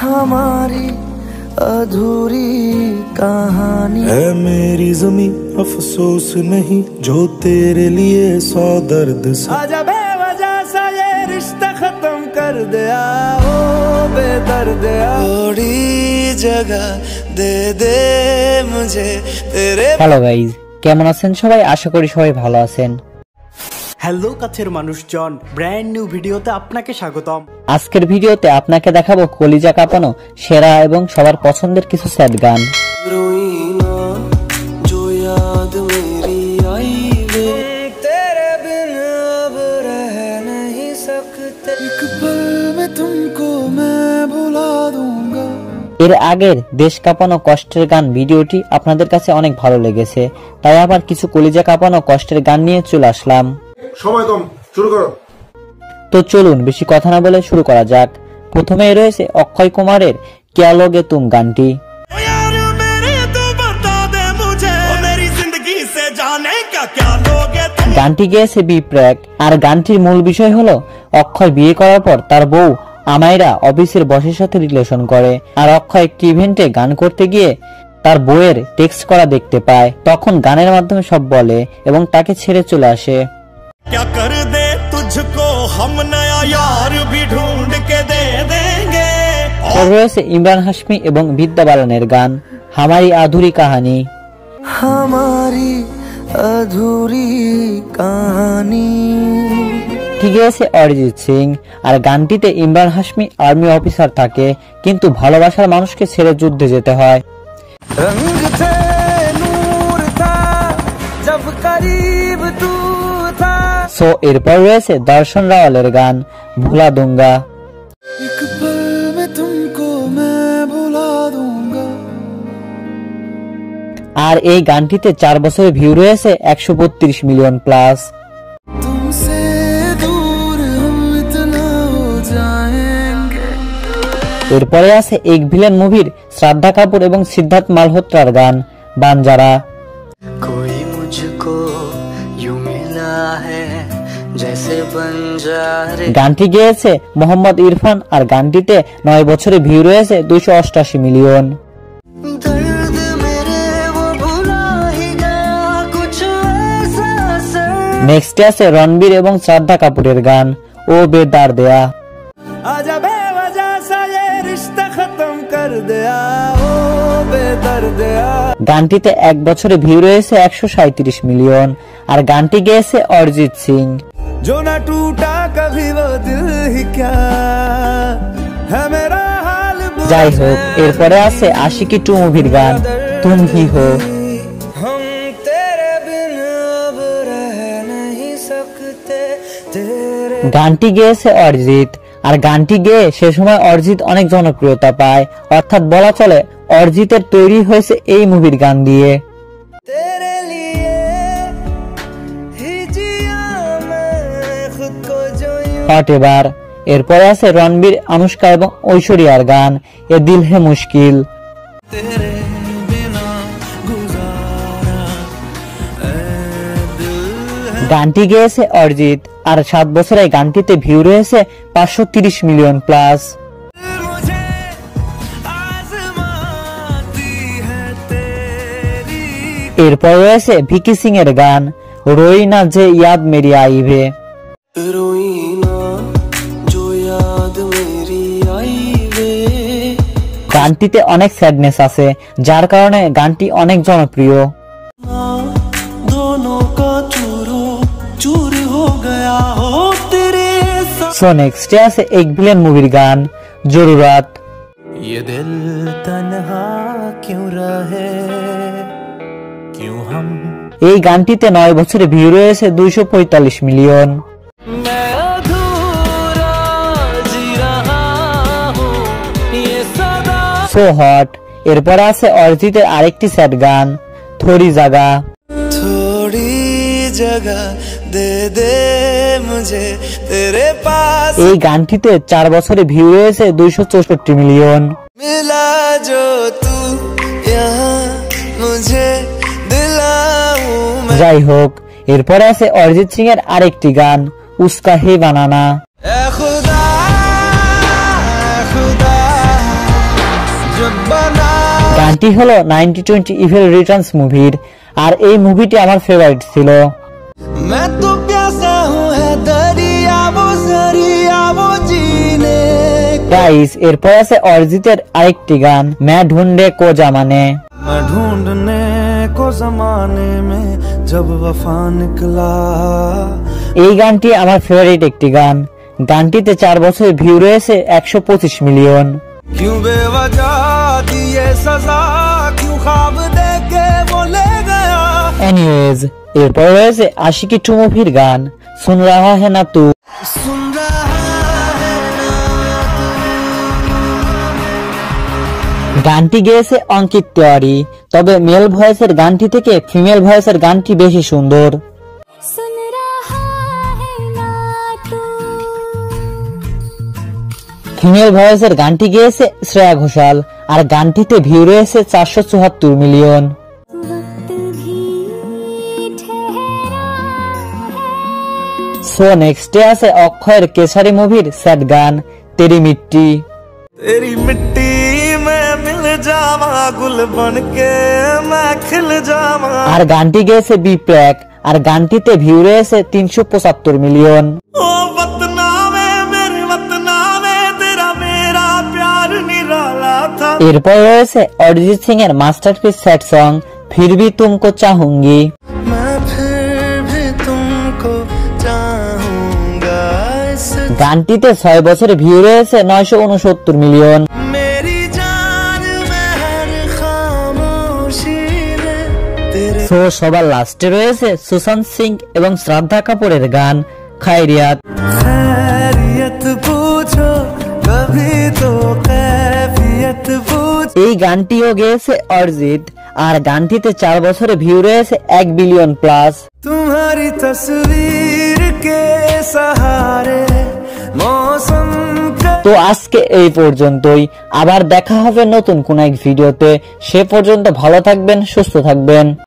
हमारी अधूरी कहानी है मेरी ज़मीं अफसोस नहीं जो तेरे लिए 100 दर्द सा आजा बेवजह सा ये रिश्ता खत्म कर दिया ओ बेदर्दिया थोड़ी जगह दे दे मुझे तेरे। হ্যালো গাইজ, কেমন আছেন সবাই? আশা করি সবাই ভালো আছেন। হ্যালো কাছের মানুষজন, ব্র্যান্ড নিউ ভিডিওতে আপনাকে স্বাগতম। আজকের ভিডিওতে আপনাকে দেখাবো কলিজা কাঁপানো সেরা এবং সবার পছন্দের কিছু স্যাড গান। এর আগের দেশ কাঁপানো কষ্টের গান ভিডিওটি আপনাদের কাছে অনেক ভালো লেগেছে, তাই আবার কিছু কলিজা কাঁপানো কষ্টের গান নিয়ে চলে আসলাম। সময় কম, শুরু করো। তো চলুন বেশি কথা না বলে শুরু করা যাক। প্রথমে রয়েছে অক্ষয় কুমারের কিয়া লোগে তুম গানটি। গানটি গেয়েছে বি প্র্যাক। আর গানটির মূল বিষয় হলো অক্ষয় বিয়ে করার পর তার বউ আমাইরা অফিসের বসের সাথে রিলেশন করে, আর অক্ষয় একটি ইভেন্টে গান করতে গিয়ে তার বউয়ের টেক্সট করা দেখতে পায়। তখন গানের মাধ্যমে সব বলে এবং তাকে ছেড়ে চলে আসে। রয়েছে ইমরান হাশমি এবং বিদ্যা বালানের গান হামারি আধুরি কাহানি। ঠিক আছে অরিজিৎ সিং। আর গানটিতে ইমরান হাশমি আর্মি অফিসার থাকে, কিন্তু ভালোবাসার মানুষকে ছেড়ে যুদ্ধে যেতে হয়। সো এরপর রয়েছে দর্শন রাওয়ালের গান ভুলা দুঙ্গা। আর এই গানটিতে 4 বছরে ভিউ রয়েছে 132 মিলিয়ন প্লাস। এরপরে আছে এক ভিলেন মুভির শ্রদ্ধা কাপুর এবং সিদ্ধার্থ মালহোত্রার গান বানজারা। গানটি গেয়েছে মোহাম্মদ ইরফান আর গানটিতে 9 বছরে ভিউ রয়েছে 288 মিলিয়ন। নেক্সট আছে রণবীর এবং শ্রদ্ধা কাপুরের গান ও বেদর্দিয়া। গানটিতে 1 বছরে ভিউ রয়েছে 137 মিলিয়ন। আর গানটি গেয়েছে অরিজিৎ সিং। যাই হোক, এরপরে আছে আশিকি 2 মুভির গান তুম হি হো। গানটি গেয়েছে অরিজিৎ। আর গানটি গেয়ে সে সময় অরিজিৎ অনেক জনপ্রিয়তা পায়, অর্থাৎ বলা চলে অরিজিতের তৈরি হয়েছে এই মুভির গান দিয়ে। হোয়াটএভার। এরপরে আছে রণবীর, আনুষ্কা এবং ঐশ্বরিয়ার গান এ দিল হে মুশকিল। গানটি গেয়েছে অরিজিৎ। আর 7 বছরে গানটিতে ভিউ রয়েছে 530 মিলিয়ন প্লাস। এরপর রয়েছে ভিকি সিং এর গান রোই না যে ইয়াদ মেরি আইভে। গানটিতে অনেক স্যাডনেস আছে, যার কারণে গানটি অনেক জনপ্রিয়। সো নেক্সটে আছে এক ভিলেন মুভির গান জরুরত। এই গানটিতে 9 বছরে ভিউ রয়েছে 245 মিলিয়ন। So hot. এরপর আছে অরিজিতের আরেকটি স্যাড গান থোড়ি জাগা। এই গানটিতে 4 বছরে ভিউ রয়েছে 264 মিলিয়ন। যাই হোক, এরপরে আছে অরিজিৎ সিং এর আরেকটি গান উস্কা হে বানানা। গানটি হলো 9020 ইভিল রিটার্নস মুভির, আর এই মুভিটি আমার ফেভারিট ছিল। मैं तो प्यासा हूँ है दरिया वो जीने। গাইস, এরপর আছে অরিজিতের আরেকটি গান मैं ढूंढे को जमाने। मैं ढूंढने को जमाने में जब वफा निकला। এই গানটি আমার ফেভারিট একটি গান। গানটিতে 4 বছর ভিউ রয়েছে 125 মিলিয়ন। क्यों बेवजह दिए सजा, क्यों ख्वाब देके वो ले गया। এনিওয়েজ, এরপর রয়েছে আশিকি 2 মুভির গান सुन रहा है ना तू। सुन रहा है ना গানটি গেয়েছে অঙ্কিত তেওয়ারি, তবে মেল ভয়েসের গানটি থেকে ফিমেল ভয়েসের গানটি বেশি সুন্দর। सुन रहा है ना तू। ফিমেল ভয়েসের গানটি গেয়েছে শ্রেয়া ঘোষাল, আর গানটিতে ভিউ রয়েছে 474 মিলিয়ন। वक्त भी ठहरा है। সো নেক্সটে আছে অক্ষয়ের কেসারি মুভির স্যাড গান তেরি মিট্টি। तेरी मिट्टी में मिल जावा, गुल बन के मैं खिल जावा। আর গানটি গেয়েছে বি প্র্যাক, আর গানটিতে ভিউ রয়েছে 375 মিলিয়ন। ओ वतना में मेरे वतना में तेरा मेरा प्यार निराला था। এরপর রয়েছে অরিজিৎ সিং এর মাস্টারপিস স্যাড সং ফির ভি তুমকো চাহুঙ্গি। मैं फिर भी तुमको चाहूंगा। इस গানটিতে 6 বছরে ভিউ রয়েছে 969 মিলিয়ন। मेरी जान में हर खामोशी में तेरे সো সবার লাস্টে রয়েছে সুশান্ত সিং এবং শ্রদ্ধা কাপুরের গান খায়রিয়াত। खैरियत पूछो कभी तो कैफियत पूछ। এই গানটিও গেয়েছে অরিজিৎ, আর গানটিতে 4 বছরে ভিউ রয়েছে 1 বিলিয়ন প্লাস। तुम्हारी तस्वीर के सहारे मौसम का। তো আজকে এই পর্যন্তই, আবার দেখা হবে নতুন কোন এক ভিডিওতে। সে পর্যন্ত ভালো থাকবেন, সুস্থ থাকবেন।